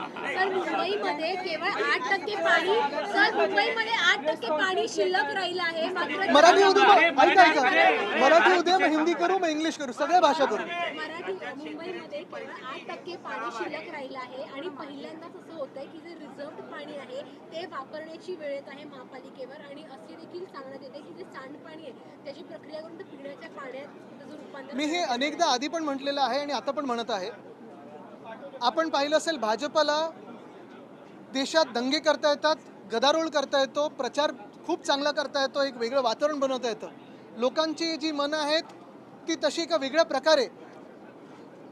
तर मुंबईमध्ये केवळ 8% पाणी सर मुंबईमध्ये 8% पाणी शिल्लक राहिलं आहे. मात्र मराठी उद्या ऐका ऐका मराठी उद्या मैं हिंदी करूँ मैं इंग्लिश करूँ सगळ्या भाषा करूँ. मुंबईमध्ये केवळ 8% पाणी शिल्लक राहिलं आहे आणि पहिल्यांदाच असं होतंय की जे रिझर्व्ड पाणी आहे ते वापरण्याची वेळ येत आहे महापालिकेवर आणि असे देखील सांगण्यात येते की जे सांडपाणी आहे त्याची प्रक्रिया करून पिण्याच्या पाण्यात रूपांतर. मी हे अनेकदा आधी पण म्हटलेलं आहे आणि आता पण म्हणत आहे. आपण पाहिलं असेल भाजपला देशात दंगे करता येतात, गदारोळ करता येतो, प्रचार खूप चांगला करता येतो, एक वेगळं वातावरण बनवता येतं. लोकांची जी मनं आहेत ती तशी एका वेगळ्या प्रकारे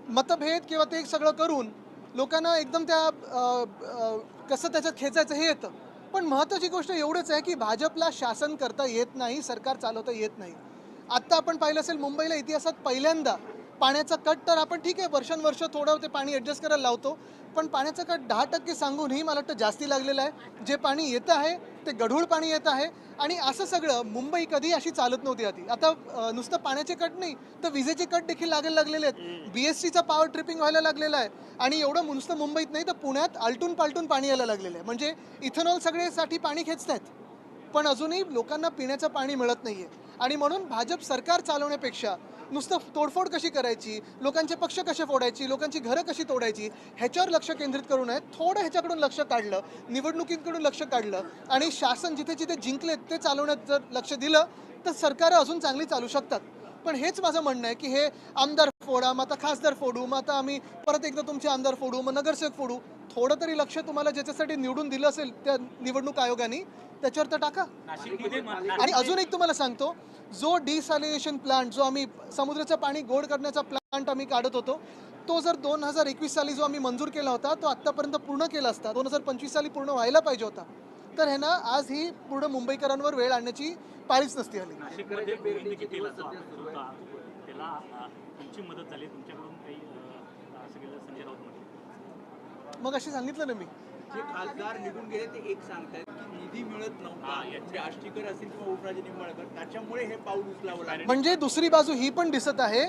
मतभेद किंवा ते सगळं करून लोकांना एकदम त्या कसं त्याच्यात खेचायचं हे येतं. पण महत्त्वाची गोष्ट एवढंच आहे की भाजपला शासन करता येत नाही, सरकार चालवता येत नाही. आत्ता आपण पाहिलं असेल मुंबईला इतिहासात पहिल्यांदा पाण्याचा कट, तर आपण ठीक आहे वर्षानुवर्ष थोडं ते पाणी ॲडजस्ट करायला लावतो, पण पाण्याचा कट 10% सांगूनही मला वाटतं जास्ती लागलेलं आहे. जे पाणी येतं आहे ते गढूळ पाणी येत आहे आणि असं सगळं मुंबई कधी अशी चालत नव्हती आधी. आता नुसतं पाण्याचे कट नाही तर विजेचे कट देखील लागायला लागलेले आहेत. BSCचा पॉवर ट्रिपिंग व्हायला लागलेला आहे आणि एवढं नुसतं मुंबईत नाही तर पुण्यात आलटून पालटून पाणी यायला लागलेलं आहे. म्हणजे इथेनॉल सगळेसाठी पाणी खेचतायत पण अजूनही लोकांना पिण्याचं पाणी मिळत नाही आहे. आणि म्हणून भाजप सरकार चालवण्यापेक्षा नुसतं तोडफोड कशी करायची, लोकांचे पक्ष कसे फोडायची, लोकांची घरं कशी तोडायची ह्याच्यावर लक्ष केंद्रित करू नये. थोडं ह्याच्याकडून लक्ष काढलं, निवडणुकींकडून लक्ष काढलं आणि शासन जिथे जिथे जिंकलेत ते चालवण्यात जर लक्ष दिलं तर सरकारं अजून चांगली चालू शकतात. पण हेच माझं म्हणणं आहे की हे आमदार फोडा, मग आता खासदार फोडू, मग आता आम्ही परत एकदा तुमचे आमदार फोडू, मग नगरसेवक फोडू. थोडं तरी लक्ष तुम्हाला ज्याच्यासाठी निवडून दिलं असेल त्या निवडणूक आयोगाने त्याच्यावर तर टाका. आणि अजून एक तुम्हाला सांगतो, जो डिसॅलिनेशन प्लांट जो आम्ही समुद्राचं पाणी गोड करण्याचा प्लांट आम्ही काढत होतो तो जर 2021 साली जो आम्ही मंजूर केला होता तो आत्तापर्यंत पूर्ण केला असता, 2025 साली पूर्ण व्हायला पाहिजे होता, तर हे ना आज ही पूर्ण मुंबईकरांवर वेळ आणण्याची पाळीच नसती आली. मग अशी सांगितलं ना मी, जे खासदार निघून गेले ते एक सांगतायत की निधी मिळत नव्हता, आष्टीकर असतील किंवा ओमराजे निंबाळकर त्याच्यामुळे हे पाऊल उचलावं लागलं. म्हणजे दुसरी बाजू ही पण दिसत आहे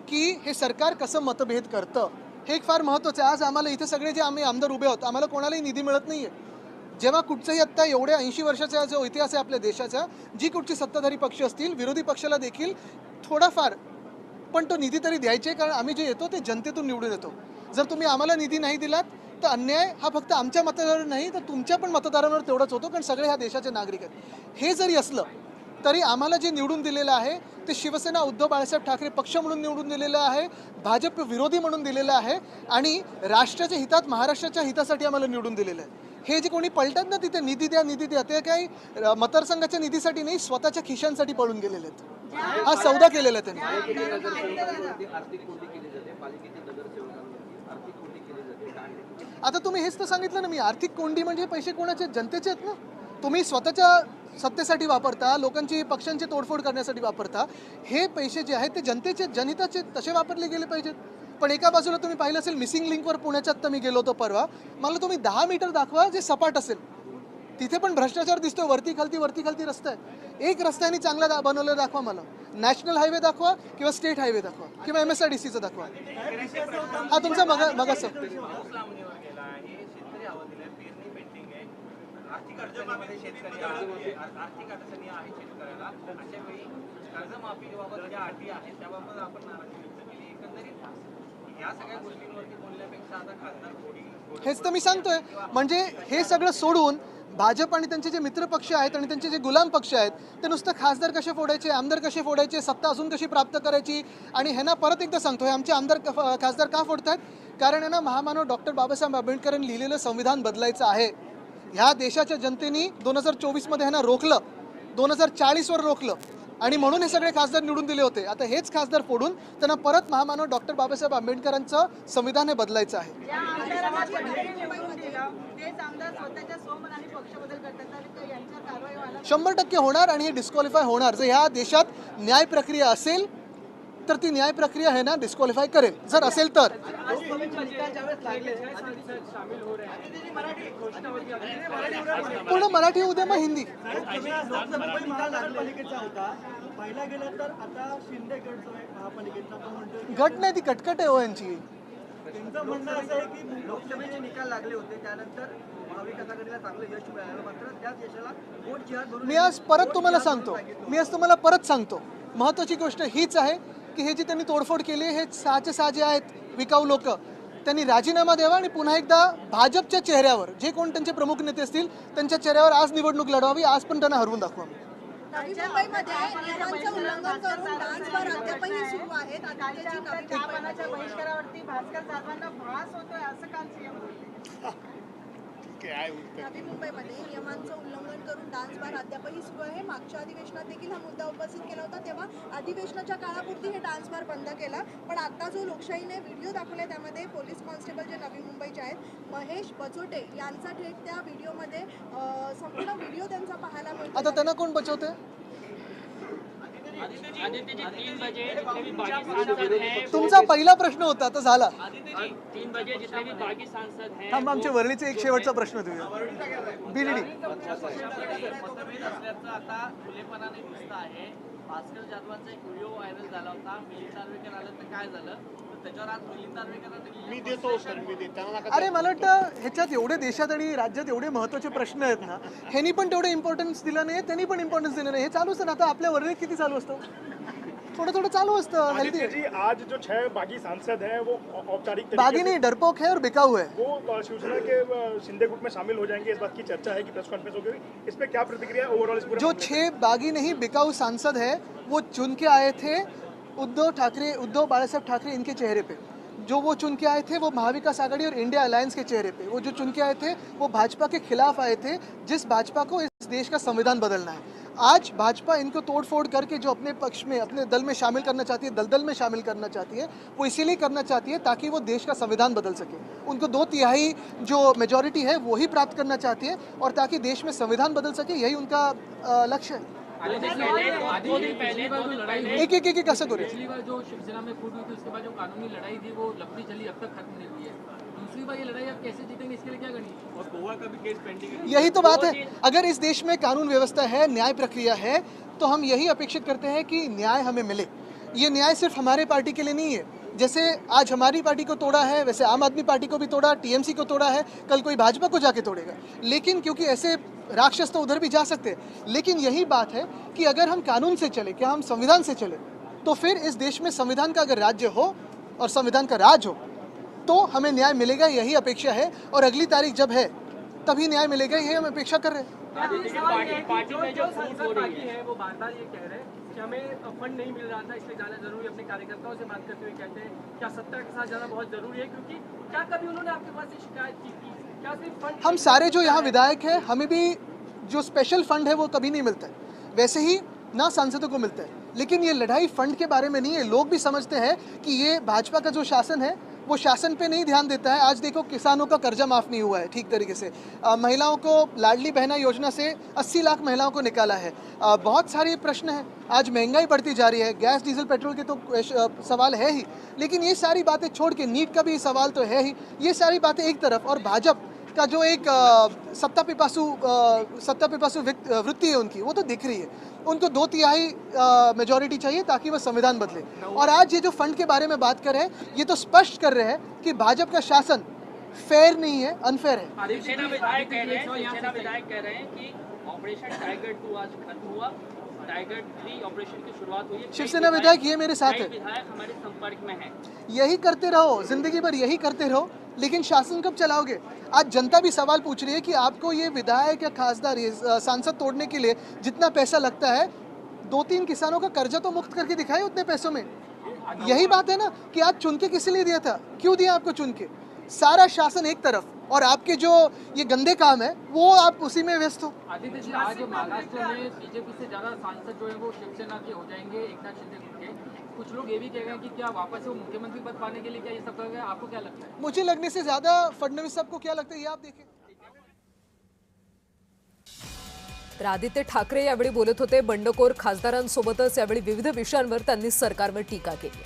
की हे सरकार कसं मतभेद करतं हे एक फार महत्त्वाचं आहे. आज आम्हाला इथे सगळे जे आम्ही आमदार उभे आहोत आम्हाला कोणालाही निधी मिळत नाही आहे. जेव्हा कुठचंही आत्ता एवढ्या 80 वर्षाचा जो इतिहास आहे आपल्या देशाचा, जी कुठची सत्ताधारी पक्ष असतील विरोधी पक्षाला देखील थोडाफार पण तो निधी तरी द्यायचे, कारण आम्ही जे येतो ते जनतेतून निवडून येतो. जर तुम्ही आम्हाला निधी नाही दिलात तर अन्याय हा फक्त आमच्या मतदारांवर नाही तर तुमच्या पण मतदारांवर तेवढाच होतो, कारण सगळे ह्या देशाचे नागरिक आहेत. हे जरी असलं तरी आम्हाला जे निवडून दिलेलं आहे ते शिवसेना उद्धव बाळासाहेब ठाकरे पक्ष म्हणून निवडून दिलेलं आहे, भाजप विरोधी म्हणून दिलेलं आहे आणि राष्ट्राच्या हितात महाराष्ट्राच्या हितासाठी आम्हाला निवडून दिलेलं आहे. हे जे कोणी पलटत ना तिथे निधी द्या ते काही मतदारसंघाच्या निधीसाठी नाही, स्वतःच्या खिशांसाठी पळून गेलेले आहेत. हा सौदा केलेला आहे त्यांनी. आता तुम्ही हेच तर सांगितलं ना मी, आर्थिक कोंडी म्हणजे पैसे कोणाचे, जनतेचे आहेत ना. तुम्ही स्वतःच्या सत्तेसाठी वापरता, लोकांची पक्षांची तोडफोड करण्यासाठी वापरता. हे पैसे जे आहेत ते जनतेचे जनहिताचे तसे वापरले गेले पाहिजेत. पण एका बाजूला तुम्ही पाहिलं असेल मिसिंग लिंकवर पुण्याच्यात तर मी गेलो होतो परवा, मला तुम्ही 10 मीटर दाखवा जे सपाट असेल, तिथे पण भ्रष्टाचार दिसतोय. वरती खालती रस्ता आहे. एक रस्त्याने चांगला बनवलं दाखवा मला. नॅशनल हायवे दाखवा किंवा स्टेट हायवे दाखवा किंवा MSRDCचं दाखवा. हा तुमचा मगाचा आर्थिक अडचणीमध्ये शेतकरी आर्थिक अडचणी आहे शेतकऱ्याला, अशा वेळी कर्जमाफीबाबत ज्या अटी आहेत त्याबाबत आपण नाराजी व्यक्त केली. एकंदरीत या सगळ्या गोष्टींवरती बोलण्यापेक्षा आता खासदार हेच तर मी सांगतोय. म्हणजे हे सगळं सोडून भाजप आणि त्यांचे जे मित्रपक्ष आहेत आणि त्यांचे जे गुलाम पक्ष आहेत ते नुसतं खासदार कसे फोडायचे, आमदार कसे फोडायचे, सत्ता अजून कशी प्राप्त करायची. आणि ह्यांना परत एकदा सांगतो, हे आमचे आमदार खासदार का फोडतात, कारण यांना महामानव डॉक्टर बाबासाहेब आंबेडकरांनी लिहिलेलं संविधान बदलायचं आहे. ह्या देशाच्या जनतेने 2024 मध्ये ह्यांना रोखलं, 2040 वर रोखलं आणि म्हणून हे सगळे खासदार निवडून दिले होते. आता हेच खासदार फोडून त्यांना परत महामानव डॉक्टर बाबासाहेब आंबेडकरांचं संविधान हे बदलायचं आहे. 100% होणार आणि हे डिस्क्वालिफाय होणार. जर ह्या देशात न्याय प्रक्रिया असेल तर ती न्याय प्रक्रिया आहे ना डिस्क्वालिफाय करेल, जर असेल तर. पूर्ण मराठी उद्या मग हिंदी. गट नाही, ती कटकट आहे हो यांची. त्यांचं म्हणणं असं आहे की लोकसभेचे निकाल लागले होते त्यानंतर महाविकास आघाडीला चांगलं यश मिळालं, मात्र त्याच यशाला वोट जिहाद म्हणून मी आज परत तुम्हाला सांगतो महत्त्वाची गोष्ट हीच आहे की हे जे त्यांनी तोडफोड केली हे 6चे 6 जे आहेत विकाऊ लोक त्यांनी राजीनामा द्यावा आणि पुन्हा एकदा भाजपच्या चेहऱ्यावर जे कोण त्यांचे प्रमुख नेते असतील त्यांच्या चेहऱ्यावर आज निवडणूक लढवावी. आज पण त्यांना हरवून दाखवा. नवी मुंबईमध्ये नियमांचं उल्लंघन करून डान्स बार अद्यापही सुरू आहेत. आदित्यची नवी मुंबईच्या बहिष्कारावरती भास्कर जाधवांना भास होतोय असं काल सीएम बोलले. नवी मुंबईमध्ये नियमांचं उल्लंघन करून डान्स बार अद्यापही सुरू आहे. मागच्या अधिवेशनात देखील हा मुद्दा उपस्थित केला होता, तेव्हा अधिवेशनाच्या काळापुरती हे डान्स बार बंद केला. पण आता जो लोकशाहीने व्हिडिओ दाखवला त्यामध्ये पोलीस कॉन्स्टेबल जे नवी मुंबईचे आहेत महेश बचोटे यांचा थेट त्या व्हिडिओमध्ये संपूर्ण व्हिडिओ त्यांचा पाहायला मिळतो. आता त्यांना कोण बचवते? तुमचा पहिला प्रश्न होता आता झाला. 3 बजे जितने भी बाकी सांसद हैं थांब आमच्या वरळीचे एक शेवटचा प्रश्न देऊया. बीडीडी मतभेद असल्याचं आता खुलेपणाने दिसत आहे. भास्कर जाधवांचा एक व्हिडिओ व्हायरल झाला होता. मिलिंद नार्वेकर आलं तर काय झालं, तर त्याच्यावर आज मिलिंद नार्वेकर अरे मला वाटतं ह्याच्यात एवढे देशात आणि राज्यात एवढे महत्त्वाचे प्रश्न आहेत ना, ह्यांनी पण तेवढे इम्पॉर्टन्स दिलं नाही, त्यांनी पण इम्पॉर्टन्स दिलं नाही. हे चालूच आहे ना. आता आपल्या वरळीत किती चालू असतं, थोडं चालू असतं. हेल्दी जी आज जो 6 बागी सांसद हैं वो औपचारिक बागी नहीं, डरपोक है और बिकाऊ है. वो शिवसेना के शिंदे गुट में शामिल हो जाएंगे, इस बात की चर्चा है कि प्रेस कॉन्फ्रेंस होगी. इस पे क्या प्रतिक्रिया है ओवरऑल इस पूरे जो मामले में? 6 बागी नहीं बिकाऊ सांसद है वो चुन के आए थे उद्धव बाळासाहेब ठाकरे इनके चेहरे पे. जो वो चुन के आए थे वो महाविकास आघाड़ी और इंडिया अलायंस के चेहरे पे. वो जो चुन के आए थे वो भाजपा के खिलाफ आए थे, जिस भाजपा को इस देश का संविधान बदलना है. आज भाजपा इनको तोड़फोड़ करके जो अपने पक्ष में अपने दल में शामिल करना चाहती है, दलदल में शामिल करना चाहती है, वो इसीलिए करना चाहती है ताकि वो देश का संविधान बदल सके. उनको 2/3 जो मेजॉरिटी है वो ही प्राप्त करना चाहती है और ताकि देश में संविधान बदल सके, यही उनका लक्ष्य है. एक असं करूया. पिछली बार जो शिवसेना में फूट हुई थी उसके बाद जो कानूनी लड़ाई थी वो लंबी चली, अब तक खत्म नहीं हुई है. दूसरी बार ये लड़ाई आप कैसे जीतेंगे, इसके लिए क्या करेंगे? और गोवा का भी केस पेंडिंग है. यही तो बात है. अगर इस देश में कानून व्यवस्था है, न्याय प्रक्रिया है, तो हम यही अपेक्षित करते हैं कि न्याय हमें मिले. ये न्याय सिर्फ हमारे पार्टी के लिए नहीं है. जैसे आज हमारी पार्टी को तोड़ा है वैसे आम आदमी पार्टी को भी तोड़ा, टीएमसी को तोड़ा है, कल कोई भाजपा को जाके तोड़ेगा. लेकिन क्योंकि ऐसे राक्षस तो उधर भी जा सकते हैं, लेकिन यही बात है कि अगर हम कानून से चले, क्या हम संविधान से चले, तो फिर इस देश में संविधान का अगर राज्य हो और संविधान का राज हो तो हमें न्याय मिलेगा. यही अपेक्षा है और अगली तारीख जब है तभी न्याय मिलेगा, यही हम अपेक्षा कर रहे हैं. पार्टी में जो फूट हो रही है वो बार बार ये कह रहे हैं कि हमें फंड नहीं मिल रहा था इसलिए जाना जरूरी है. अपने कार्यकर्ताओं से बात करते हुए कहते हैं क्या सत्ता के साथ जाना बहुत जरूरी है, क्योंकि क्या कभी उन्होंने आपके पास ये शिकायत की थी? क्या सिर्फ फंड? हम सारे जो यहाँ विधायक हैं हमें भी जो स्पेशल फंड है वो कभी नहीं मिलता है, वैसे ही ना सांसदों को मिलता है. लेकिन ये लड़ाई फंड के बारे में नहीं है. लोग भी समझते हैं कि ये भाजपा का जो शासन है वो शासन पे नहीं ध्यान देता है. आज देखो किसानों का कर्जा माफ़ नहीं हुआ है ठीक तरीके से. महिलाओं को लाडली बहना योजना से 80 लाख महिलाओं को निकाला है. बहुत सारे प्रश्न हैं. आज महंगाई बढ़ती जा रही है, गैस डीजल पेट्रोल के तो सवाल है ही, लेकिन ये सारी बातें छोड़ के नीट का भी सवाल तो है ही. ये सारी बातें एक तरफ, और भाजपा का जो एक सत्ता पिपासु वृत्ति है उनकी, वो तो दिख रही है. उनको 2/3 मेजॉरिटी चाहिए ताकि वह संविधान बदले. और आज ये जो फंड के बारे में बात कर रहे हैं ये तो स्पष्ट कर रहे हैं कि भाजपा का शासन फेयर नहीं है, अनफेयर है. शिवसेना विधायक कह रहे हैं कि ऑपरेशन टाइगर 2 आज खत्म हुआ, टाइगर 3 ऑपरेशन की शुरुआत हुई है. शिवसेना विधायक ये मेरे साथ है. विधायक हमारे संपर्क में है. यही करते रहो, जिंदगी भर यही करते रहो, लेकिन शासन कब चलाओगे? आज जनता भी सवाल पूछ रही है कि आपको ये विधायक या खासदार सांसद तोड़ने के लिए जितना पैसा लगता है, 2-3 किसानों का कर्जा तो मुक्त करके दिखाए उतने पैसों में. यही बात है ना कि आज चुन के किस लिए दिया था, क्यों दिया आपको चुन के? सारा शासन एक तरफ और आपके जो ये गंदे काम है वो आप उसी में व्यस्त हो. आदित्य जी, आज महाराष्ट्र में बीजेपी से ज्यादा सांसद जो है वो शिवसेना के हो जाएंगे, एकनाथ शिंदे गुट के. कुछ लोग ये भी कह रहे हैं कि क्या वापस से वो मुख्यमंत्री पद पाने के लिए क्या ये सब कर रहे हैं? आपको क्या लगता है? मुझे लगने से ज्यादा फडणवीस साहब को क्या लगता है ये आप देखें. तर आदित्य ठाकरे यावेळी बोलत होते. बंडखोर खासदारांसोबतच यावेळी विविध विषयांवर त्यांनी सरकारवर टीका केली.